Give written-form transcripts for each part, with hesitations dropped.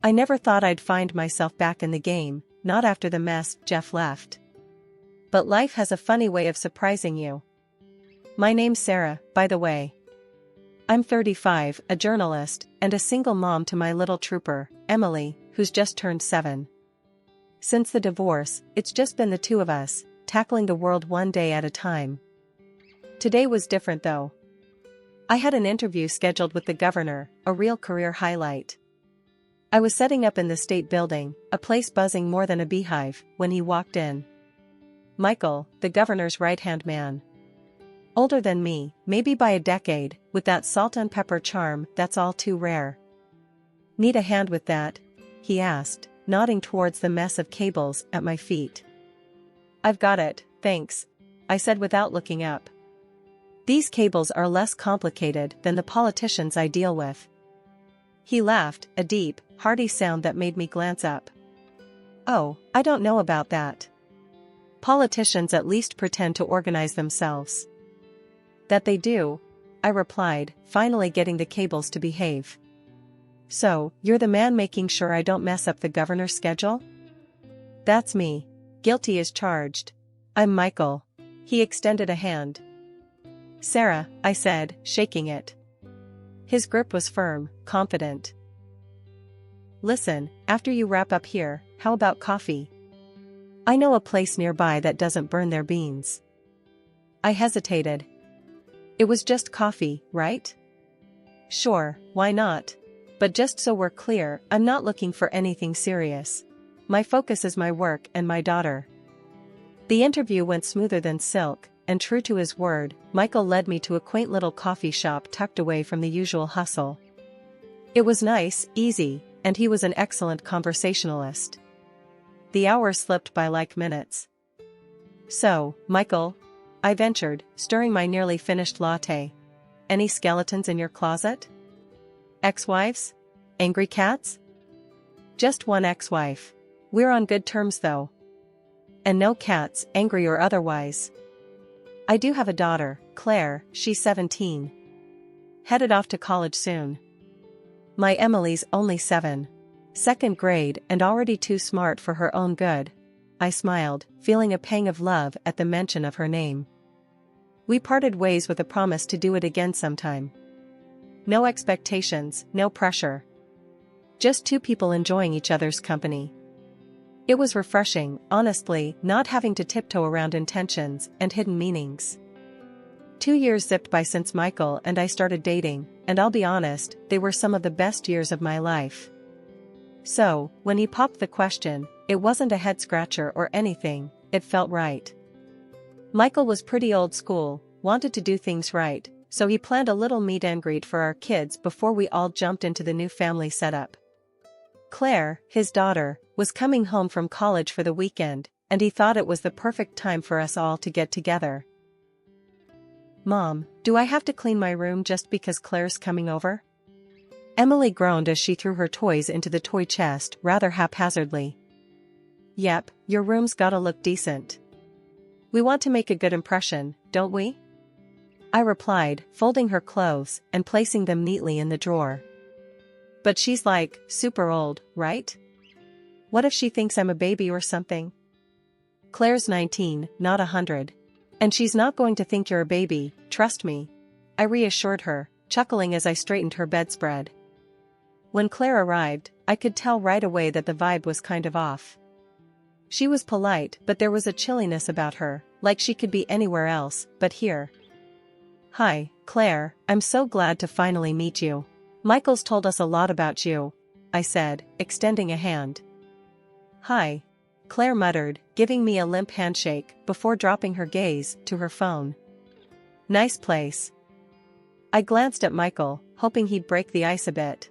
I never thought I'd find myself back in the game, not after the mess Jeff left. But life has a funny way of surprising you. My name's Sarah, by the way. I'm 35, a journalist, and a single mom to my little trooper, Emily, who's just turned 7. Since the divorce, it's just been the two of us, tackling the world one day at a time. Today was different though. I had an interview scheduled with the governor, a real career highlight. I was setting up in the state building, a place buzzing more than a beehive, when he walked in. Michael, the governor's right-hand man. Older than me, maybe by a decade, with that salt and pepper charm that's all too rare. Need a hand with that? He asked, nodding towards the mess of cables at my feet. I've got it, thanks, I said without looking up. These cables are less complicated than the politicians I deal with. He laughed, a deep, hearty sound that made me glance up. Oh, I don't know about that. Politicians at least pretend to organize themselves. That they do, I replied, finally getting the cables to behave. So, you're the man making sure I don't mess up the governor's schedule? That's me. Guilty as charged. I'm Michael. He extended a hand. Sarah, I said, shaking it. His grip was firm, confident. Listen, after you wrap up here, how about coffee? I know a place nearby that doesn't burn their beans. I hesitated. It was just coffee, right? Sure, why not? But just so we're clear, I'm not looking for anything serious. My focus is my work and my daughter. The interview went smoother than silk, and true to his word, Michael led me to a quaint little coffee shop tucked away from the usual hustle. It was nice, easy, and he was an excellent conversationalist. The hours slipped by like minutes. So, Michael, I ventured, stirring my nearly finished latte. Any skeletons in your closet? Ex-wives? Angry cats? Just one ex-wife. We're on good terms though. And no cats, angry or otherwise. I do have a daughter, Claire, she's 17. Headed off to college soon. My Emily's only 7. Second grade and already too smart for her own good. I smiled, feeling a pang of love at the mention of her name. We parted ways with a promise to do it again sometime. No expectations, no pressure. Just two people enjoying each other's company. It was refreshing, honestly, not having to tiptoe around intentions and hidden meanings. 2 years zipped by since Michael and I started dating, and I'll be honest, they were some of the best years of my life. So, when he popped the question, it wasn't a head-scratcher or anything, it felt right. Michael was pretty old school, wanted to do things right, so he planned a little meet and greet for our kids before we all jumped into the new family setup. Claire, his daughter, was coming home from college for the weekend, and he thought it was the perfect time for us all to get together. Mom, do I have to clean my room just because Claire's coming over? Emily groaned as she threw her toys into the toy chest rather haphazardly. Yep, your room's gotta look decent. We want to make a good impression, don't we? I replied, folding her clothes and placing them neatly in the drawer. But she's like, super old, right? What if she thinks I'm a baby or something? Claire's 19, not 100. And she's not going to think you're a baby, trust me. I reassured her, chuckling as I straightened her bedspread. When Claire arrived, I could tell right away that the vibe was kind of off. She was polite, but there was a chilliness about her, like she could be anywhere else, but here. Hi, Claire, I'm so glad to finally meet you. Michael's told us a lot about you, I said, extending a hand. Hi, Claire muttered, giving me a limp handshake before dropping her gaze to her phone. Nice place. I glanced at Michael, hoping he'd break the ice a bit.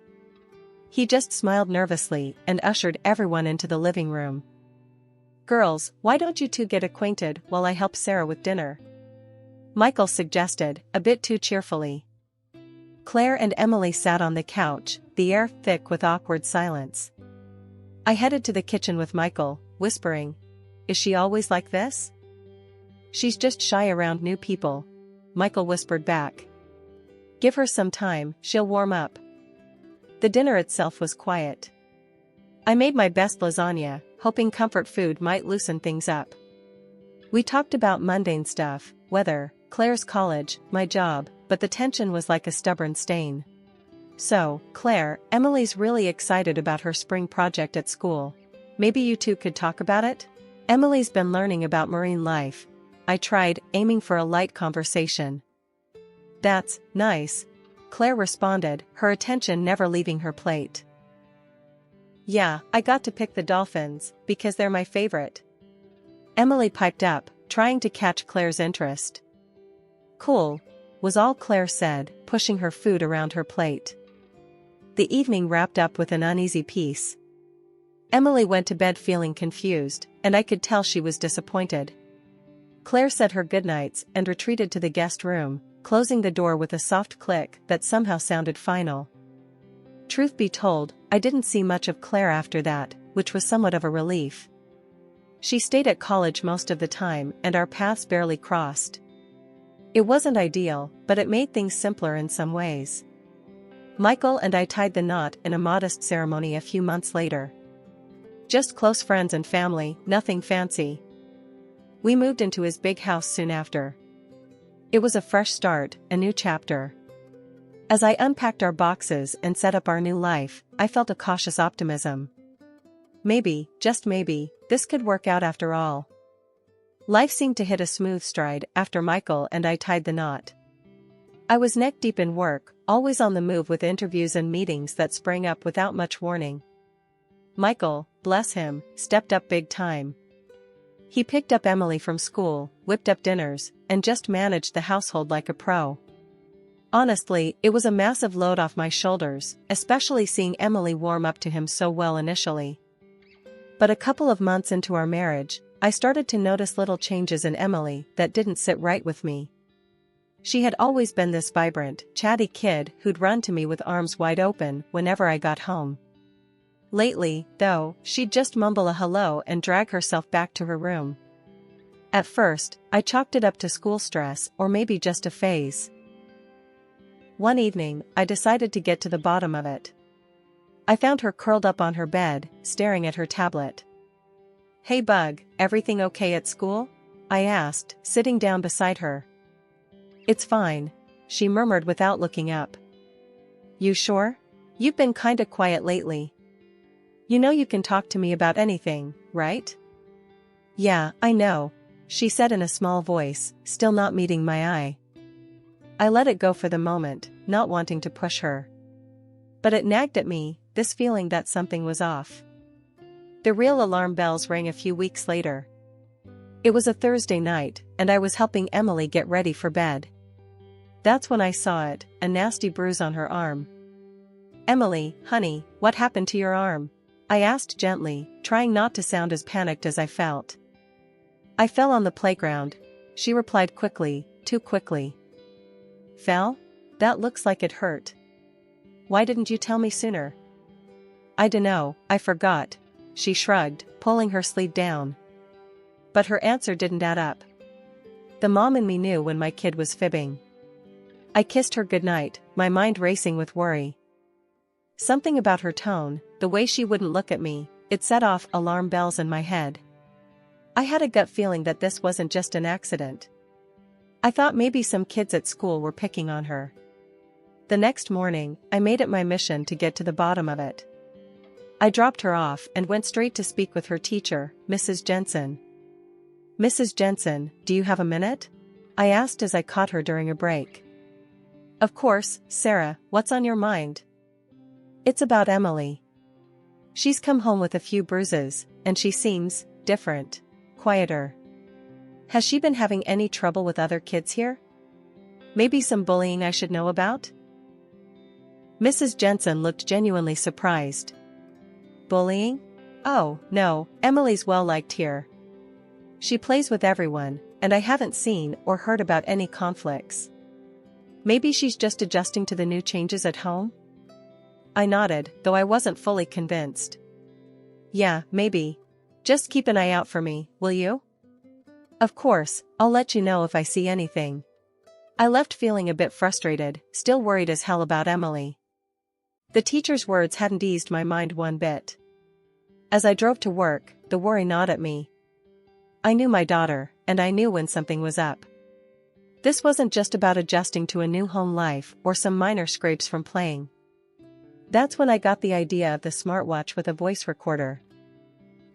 He just smiled nervously and ushered everyone into the living room. Girls, why don't you two get acquainted while I help Sarah with dinner? Michael suggested, a bit too cheerfully. Claire and Emily sat on the couch, the air thick with awkward silence. I headed to the kitchen with Michael, whispering, Is she always like this? She's just shy around new people, Michael whispered back. Give her some time, she'll warm up. The dinner itself was quiet. I made my best lasagna, hoping comfort food might loosen things up. We talked about mundane stuff, weather, Claire's college, my job, but the tension was like a stubborn stain. So, Claire, Emily's really excited about her spring project at school. Maybe you two could talk about it? Emily's been learning about marine life. I tried, aiming for a light conversation. That's nice, Claire responded, her attention never leaving her plate. Yeah, I got to pick the dolphins, because they're my favorite. Emily piped up, trying to catch Claire's interest. Cool, was all Claire said, pushing her food around her plate. The evening wrapped up with an uneasy peace. Emily went to bed feeling confused, and I could tell she was disappointed. Claire said her goodnights and retreated to the guest room, closing the door with a soft click that somehow sounded final. Truth be told, I didn't see much of Claire after that, which was somewhat of a relief. She stayed at college most of the time and our paths barely crossed. It wasn't ideal, but it made things simpler in some ways. Michael and I tied the knot in a modest ceremony a few months later. Just close friends and family, nothing fancy. We moved into his big house soon after. It was a fresh start, a new chapter. As I unpacked our boxes and set up our new life, I felt a cautious optimism. Maybe, just maybe, this could work out after all. Life seemed to hit a smooth stride after Michael and I tied the knot. I was neck deep in work, always on the move with interviews and meetings that sprang up without much warning. Michael, bless him, stepped up big time. He picked up Emily from school, whipped up dinners, and just managed the household like a pro. Honestly, it was a massive load off my shoulders, especially seeing Emily warm up to him so well initially. But a couple of months into our marriage, I started to notice little changes in Emily that didn't sit right with me. She had always been this vibrant, chatty kid who'd run to me with arms wide open whenever I got home. Lately, though, she'd just mumble a hello and drag herself back to her room. At first, I chalked it up to school stress or maybe just a phase. One evening, I decided to get to the bottom of it. I found her curled up on her bed, staring at her tablet. "Hey bug, everything okay at school?" I asked, sitting down beside her. "It's fine," she murmured without looking up. "You sure? You've been kinda quiet lately. You know you can talk to me about anything, right?" "Yeah, I know," she said in a small voice, still not meeting my eye. I let it go for the moment, not wanting to push her. But it nagged at me, this feeling that something was off. The real alarm bells rang a few weeks later. It was a Thursday night, and I was helping Emily get ready for bed. That's when I saw it, a nasty bruise on her arm. "Emily, honey, what happened to your arm?" I asked gently, trying not to sound as panicked as I felt. "I fell on the playground," she replied quickly, too quickly. "Fell? That looks like it hurt. Why didn't you tell me sooner?" "I dunno, I forgot," she shrugged, pulling her sleeve down. But her answer didn't add up. The mom in me knew when my kid was fibbing. I kissed her goodnight, my mind racing with worry. Something about her tone, the way she wouldn't look at me, it set off alarm bells in my head. I had a gut feeling that this wasn't just an accident. I thought maybe some kids at school were picking on her. The next morning, I made it my mission to get to the bottom of it. I dropped her off and went straight to speak with her teacher, Mrs. Jensen. "Mrs. Jensen, do you have a minute?" I asked as I caught her during a break. "Of course, Sarah, what's on your mind?" "It's about Emily. She's come home with a few bruises, and she seems different, quieter. Has she been having any trouble with other kids here? Maybe some bullying I should know about?" Mrs. Jensen looked genuinely surprised. "Bullying? Oh, no, Emily's well liked here. She plays with everyone, and I haven't seen or heard about any conflicts. Maybe she's just adjusting to the new changes at home?" I nodded, though I wasn't fully convinced. "Yeah, maybe. Just keep an eye out for me, will you?" "Of course, I'll let you know if I see anything." I left feeling a bit frustrated, still worried as hell about Emily. The teacher's words hadn't eased my mind one bit. As I drove to work, the worry gnawed at me. I knew my daughter, and I knew when something was up. This wasn't just about adjusting to a new home life or some minor scrapes from playing. That's when I got the idea of the smartwatch with a voice recorder.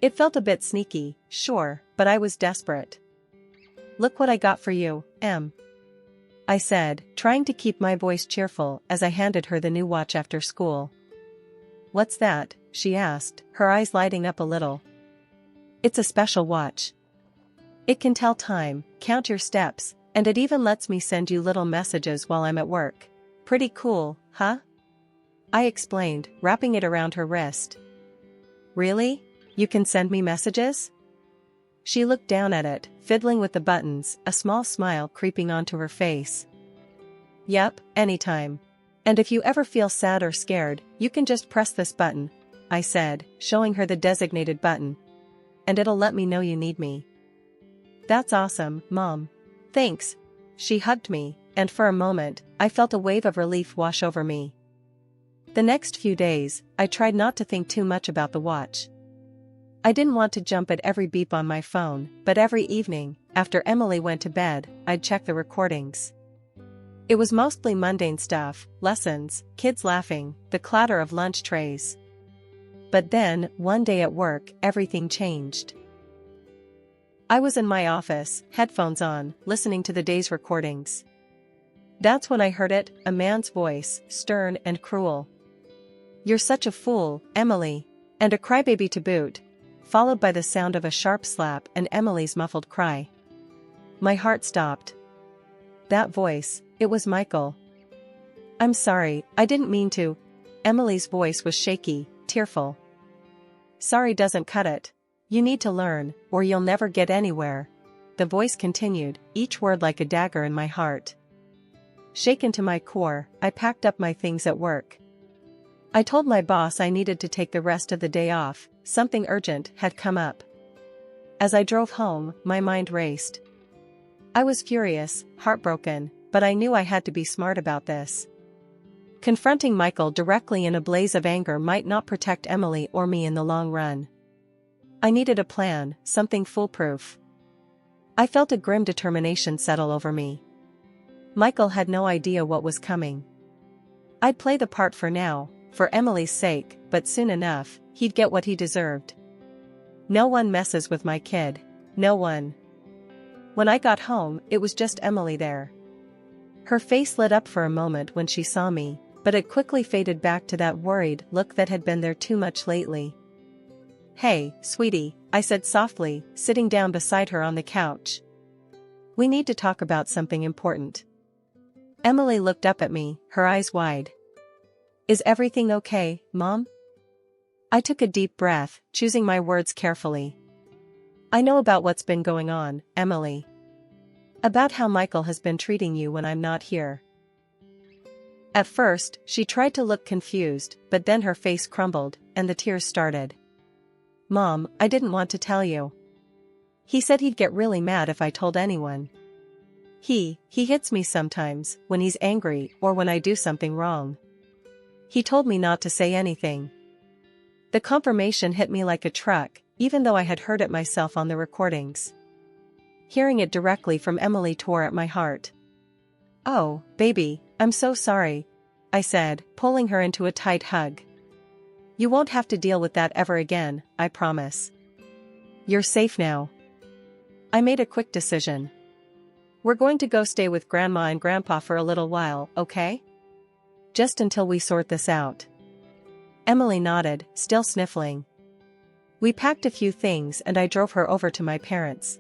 It felt a bit sneaky, sure, but I was desperate. "Look what I got for you, Em," I said, trying to keep my voice cheerful as I handed her the new watch after school. "What's that?" she asked, her eyes lighting up a little. "It's a special watch. It can tell time, count your steps, and it even lets me send you little messages while I'm at work. Pretty cool, huh?" I explained, wrapping it around her wrist. "Really? You can send me messages?" She looked down at it, fiddling with the buttons, a small smile creeping onto her face. "Yep, anytime. And if you ever feel sad or scared, you can just press this button," I said, showing her the designated button. "And it'll let me know you need me." "That's awesome, Mom. Thanks." She hugged me, and for a moment, I felt a wave of relief wash over me. The next few days, I tried not to think too much about the watch. I didn't want to jump at every beep on my phone, but every evening, after Emily went to bed, I'd check the recordings. It was mostly mundane stuff, lessons, kids laughing, the clatter of lunch trays. But then, one day at work, everything changed. I was in my office, headphones on, listening to the day's recordings. That's when I heard it, a man's voice, stern and cruel. "You're such a fool, Emily," and a crybaby to boot, followed by the sound of a sharp slap and Emily's muffled cry. My heart stopped. That voice, it was Michael. "I'm sorry, I didn't mean to." Emily's voice was shaky, tearful. "Sorry doesn't cut it. You need to learn, or you'll never get anywhere." The voice continued, each word like a dagger in my heart. Shaken to my core, I packed up my things at work. I told my boss I needed to take the rest of the day off, something urgent had come up. As I drove home, my mind raced. I was furious, heartbroken, but I knew I had to be smart about this. Confronting Michael directly in a blaze of anger might not protect Emily or me in the long run. I needed a plan, something foolproof. I felt a grim determination settle over me. Michael had no idea what was coming. I'd play the part for now, for Emily's sake, but soon enough, he'd get what he deserved. No one messes with my kid. No one. When I got home, it was just Emily there. Her face lit up for a moment when she saw me, but it quickly faded back to that worried look that had been there too much lately. "Hey, sweetie," I said softly, sitting down beside her on the couch. "We need to talk about something important." Emily looked up at me, her eyes wide. "Is everything okay, Mom?" I took a deep breath, choosing my words carefully. "I know about what's been going on, Emily. About how Michael has been treating you when I'm not here." At first, she tried to look confused, but then her face crumbled, and the tears started. "Mom, I didn't want to tell you. He said he'd get really mad if I told anyone. He hits me sometimes, when he's angry or when I do something wrong. He told me not to say anything." The confirmation hit me like a truck, even though I had heard it myself on the recordings. Hearing it directly from Emily tore at my heart. "Oh, baby, I'm so sorry," I said, pulling her into a tight hug. "You won't have to deal with that ever again, I promise. You're safe now." I made a quick decision. "We're going to go stay with Grandma and Grandpa for a little while, okay? Just until we sort this out." Emily nodded, still sniffling. We packed a few things and I drove her over to my parents.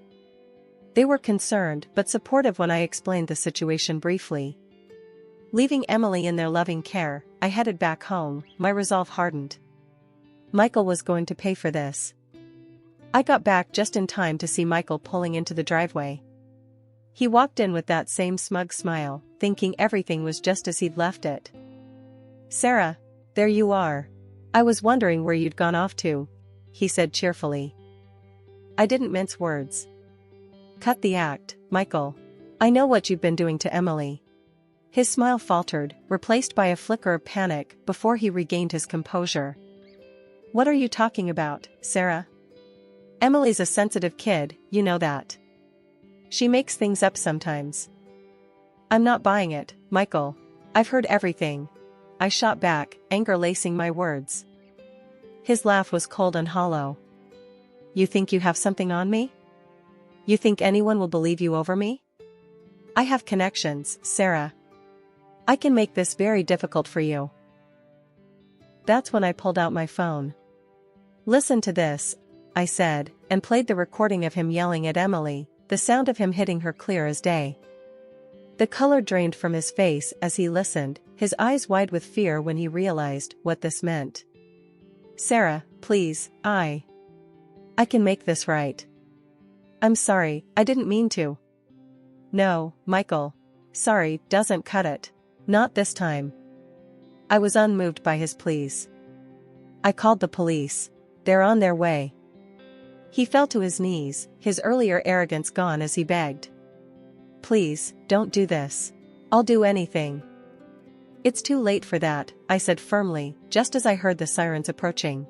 They were concerned but supportive when I explained the situation briefly. Leaving Emily in their loving care, I headed back home, my resolve hardened. Michael was going to pay for this. I got back just in time to see Michael pulling into the driveway. He walked in with that same smug smile, thinking everything was just as he'd left it. "Sarah, there you are. I was wondering where you'd gone off to," he said cheerfully. I didn't mince words. "Cut the act, Michael. I know what you've been doing to Emily." His smile faltered, replaced by a flicker of panic before he regained his composure. What are you talking about, Sarah? Emily's a sensitive kid, you know that. She makes things up sometimes. I'm not buying it, Michael. I've heard everything. I shot back, anger lacing my words. His laugh was cold and hollow. You think you have something on me? You think anyone will believe you over me? I have connections, Sarah. I can make this very difficult for you. That's when I pulled out my phone. Listen to this, I said, and played the recording of him yelling at Emily, the sound of him hitting her clear as day. The color drained from his face as he listened, his eyes wide with fear when he realized what this meant. Sarah, please, I can make this right. I'm sorry, I didn't mean to. No, Michael. Sorry doesn't cut it. Not this time. I was unmoved by his pleas. I called the police. They're on their way. He fell to his knees, his earlier arrogance gone as he begged. Please, don't do this. I'll do anything. It's too late for that, I said firmly, just as I heard the sirens approaching.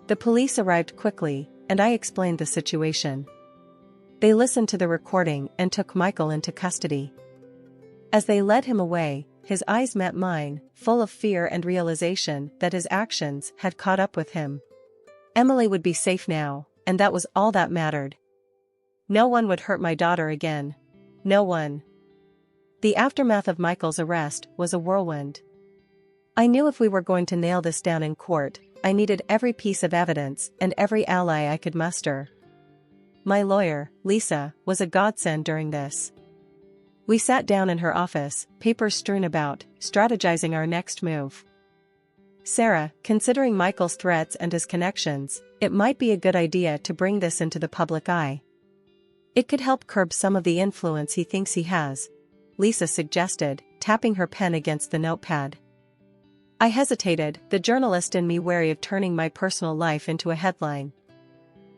The police arrived quickly, and I explained the situation. They listened to the recording and took Michael into custody. As they led him away, his eyes met mine, full of fear and realization that his actions had caught up with him. Emily would be safe now, and that was all that mattered. No one would hurt my daughter again. No one. The aftermath of Michael's arrest was a whirlwind. I knew if we were going to nail this down in court, I needed every piece of evidence and every ally I could muster. My lawyer, Lisa, was a godsend during this. We sat down in her office, papers strewn about, strategizing our next move. Sarah, considering Michael's threats and his connections, it might be a good idea to bring this into the public eye. It could help curb some of the influence he thinks he has, Lisa suggested, tapping her pen against the notepad. I hesitated, the journalist in me wary of turning my personal life into a headline.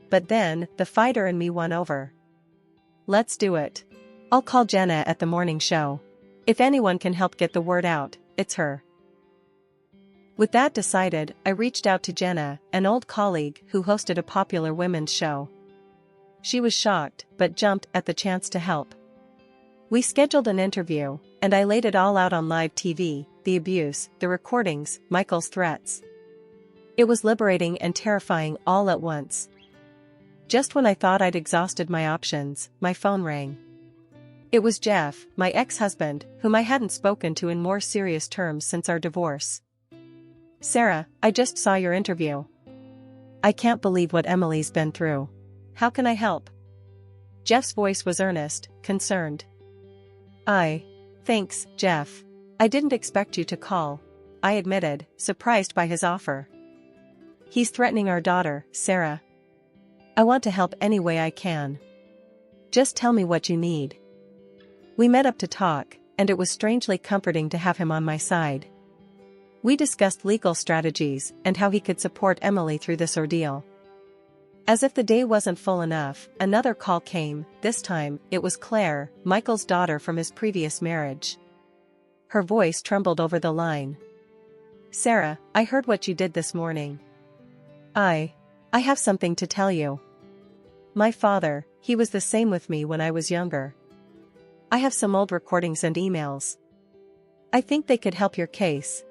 But then, the fighter in me won over. Let's do it. I'll call Jenna at the morning show. If anyone can help get the word out, it's her. With that decided, I reached out to Jenna, an old colleague who hosted a popular women's show. She was shocked, but jumped at the chance to help. We scheduled an interview, and I laid it all out on live TV, the abuse, the recordings, Michael's threats. It was liberating and terrifying all at once. Just when I thought I'd exhausted my options, my phone rang. It was Jeff, my ex-husband, whom I hadn't spoken to in more serious terms since our divorce. Sarah, I just saw your interview. I can't believe what Emily's been through. How can I help? Jeff's voice was earnest, concerned. Thanks, Jeff. I didn't expect you to call, I admitted, surprised by his offer. He's threatening our daughter, Sarah. I want to help any way I can. Just tell me what you need. We met up to talk, and it was strangely comforting to have him on my side. We discussed legal strategies and how he could support Emily through this ordeal. As if the day wasn't full enough, another call came. This time, it was Claire, Michael's daughter from his previous marriage. Her voice trembled over the line. Sarah, I heard what you did this morning. I have something to tell you. My father, he was the same with me when I was younger. I have some old recordings and emails. I think they could help your case.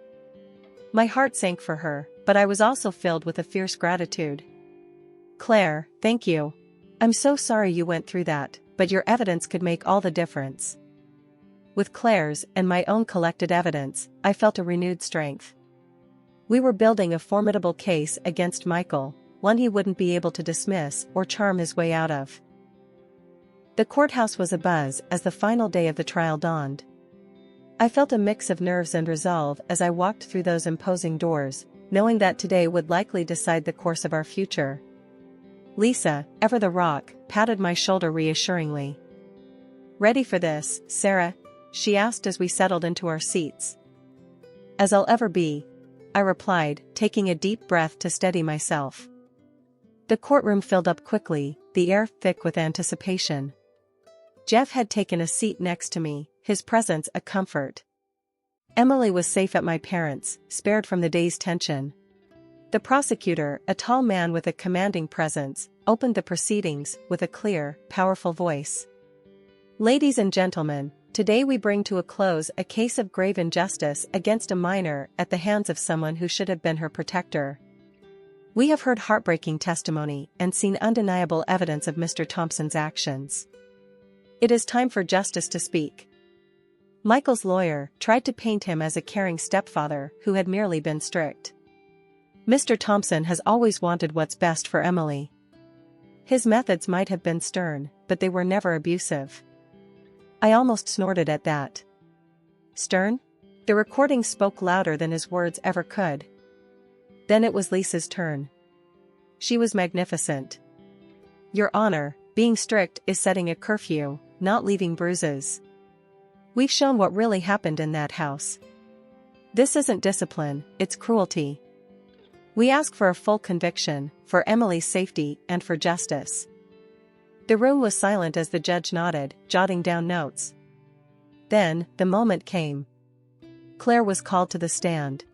My heart sank for her, but I was also filled with a fierce gratitude. Claire, thank you. I'm so sorry you went through that, but your evidence could make all the difference. With Claire's and my own collected evidence, I felt a renewed strength. We were building a formidable case against Michael, one he wouldn't be able to dismiss or charm his way out of. The courthouse was abuzz as the final day of the trial dawned. I felt a mix of nerves and resolve as I walked through those imposing doors, knowing that today would likely decide the course of our future. Lisa, ever the rock, patted my shoulder reassuringly. Ready for this, Sarah? She asked as we settled into our seats. As I'll ever be, I replied, taking a deep breath to steady myself. The courtroom filled up quickly, the air thick with anticipation. Jeff had taken a seat next to me, his presence a comfort. Emily was safe at my parents', spared from the day's tension. The prosecutor, a tall man with a commanding presence, opened the proceedings with a clear, powerful voice. Ladies and gentlemen, today we bring to a close a case of grave injustice against a minor at the hands of someone who should have been her protector. We have heard heartbreaking testimony and seen undeniable evidence of Mr. Thompson's actions. It is time for justice to speak. Michael's lawyer tried to paint him as a caring stepfather who had merely been strict. Mr. Thompson has always wanted what's best for Emily. His methods might have been stern, but they were never abusive. I almost snorted at that. Stern? The recording spoke louder than his words ever could. Then it was Lisa's turn. She was magnificent. Your Honor, being strict is setting a curfew, not leaving bruises. We've shown what really happened in that house. This isn't discipline, it's cruelty. We ask for a full conviction, for Emily's safety and for justice. The room was silent as the judge nodded, jotting down notes. Then, the moment came. Claire was called to the stand.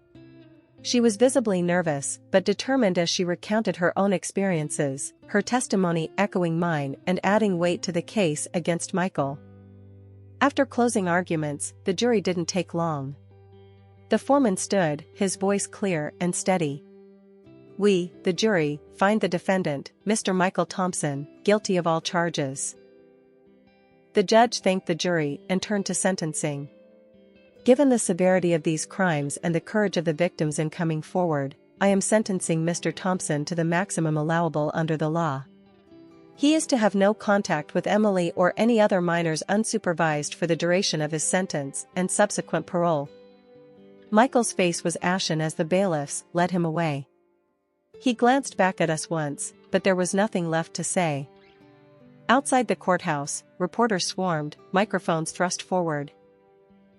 She was visibly nervous, but determined as she recounted her own experiences, her testimony echoing mine and adding weight to the case against Michael. After closing arguments, the jury didn't take long. The foreman stood, his voice clear and steady. We, the jury, find the defendant, Mr. Michael Thompson, guilty of all charges. The judge thanked the jury and turned to sentencing. Given the severity of these crimes and the courage of the victims in coming forward, I am sentencing Mr. Thompson to the maximum allowable under the law. He is to have no contact with Emily or any other minors unsupervised for the duration of his sentence and subsequent parole. Michael's face was ashen as the bailiffs led him away. He glanced back at us once, but there was nothing left to say. Outside the courthouse, reporters swarmed, microphones thrust forward.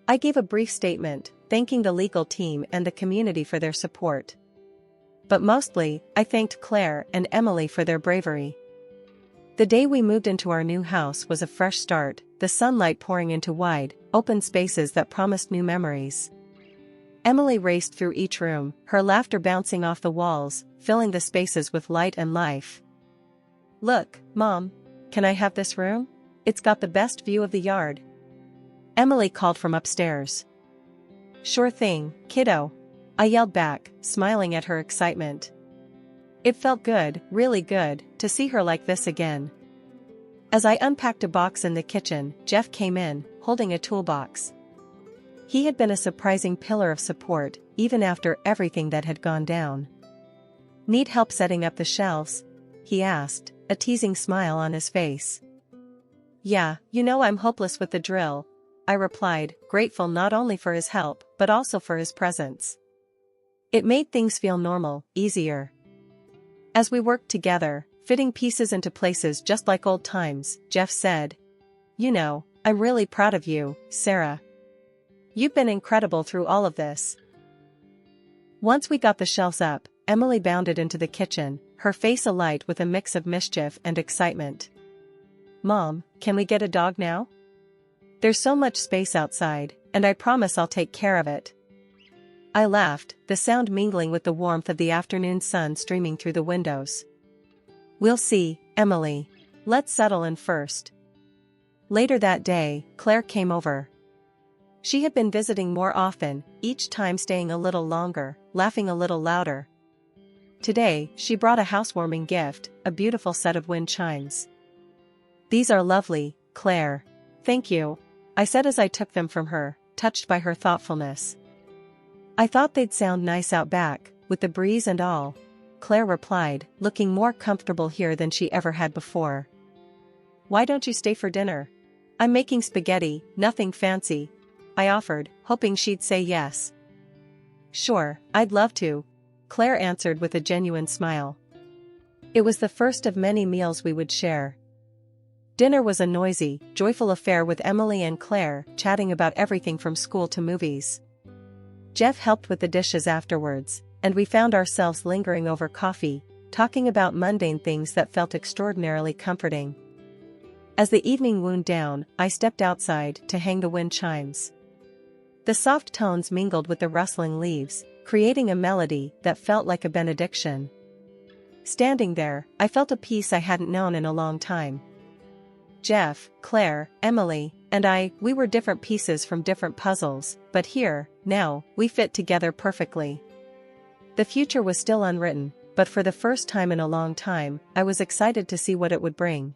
I gave a brief statement, thanking the legal team and the community for their support. But mostly, I thanked Claire and Emily for their bravery. The day we moved into our new house was a fresh start, the sunlight pouring into wide, open spaces that promised new memories. Emily raced through each room, her laughter bouncing off the walls, filling the spaces with light and life. Look, Mom, can I have this room? It's got the best view of the yard. Emily called from upstairs. Sure thing, kiddo. I yelled back, smiling at her excitement. It felt good, really good, to see her like this again. As I unpacked a box in the kitchen, Jeff came in, holding a toolbox. He had been a surprising pillar of support, even after everything that had gone down. Need help setting up the shelves? He asked, a teasing smile on his face. Yeah, you know I'm hopeless with the drill, I replied, grateful not only for his help, but also for his presence. It made things feel normal, easier. As we worked together, fitting pieces into places just like old times, Jeff said, You know, I'm really proud of you, Sarah. You've been incredible through all of this. Once we got the shelves up, Emily bounded into the kitchen, her face alight with a mix of mischief and excitement. Mom, can we get a dog now? There's so much space outside, and I promise I'll take care of it. I laughed, the sound mingling with the warmth of the afternoon sun streaming through the windows. We'll see, Emily. Let's settle in first. Later that day, Claire came over. She had been visiting more often, each time staying a little longer, laughing a little louder. Today, she brought a housewarming gift, a beautiful set of wind chimes. These are lovely, Claire. Thank you, I said as I took them from her, touched by her thoughtfulness. I thought they'd sound nice out back, with the breeze and all, Claire replied, looking more comfortable here than she ever had before. Why don't you stay for dinner? I'm making spaghetti, nothing fancy, I offered, hoping she'd say yes. Sure, I'd love to, Claire answered with a genuine smile. It was the first of many meals we would share. Dinner was a noisy, joyful affair with Emily and Claire chatting about everything from school to movies. Jeff helped with the dishes afterwards, and we found ourselves lingering over coffee, talking about mundane things that felt extraordinarily comforting. As the evening wound down, I stepped outside to hang the wind chimes. The soft tones mingled with the rustling leaves, creating a melody that felt like a benediction. Standing there, I felt a peace I hadn't known in a long time. Jeff, Claire, Emily, and we were different pieces from different puzzles, but here, now, we fit together perfectly. The future was still unwritten, but for the first time in a long time, I was excited to see what it would bring.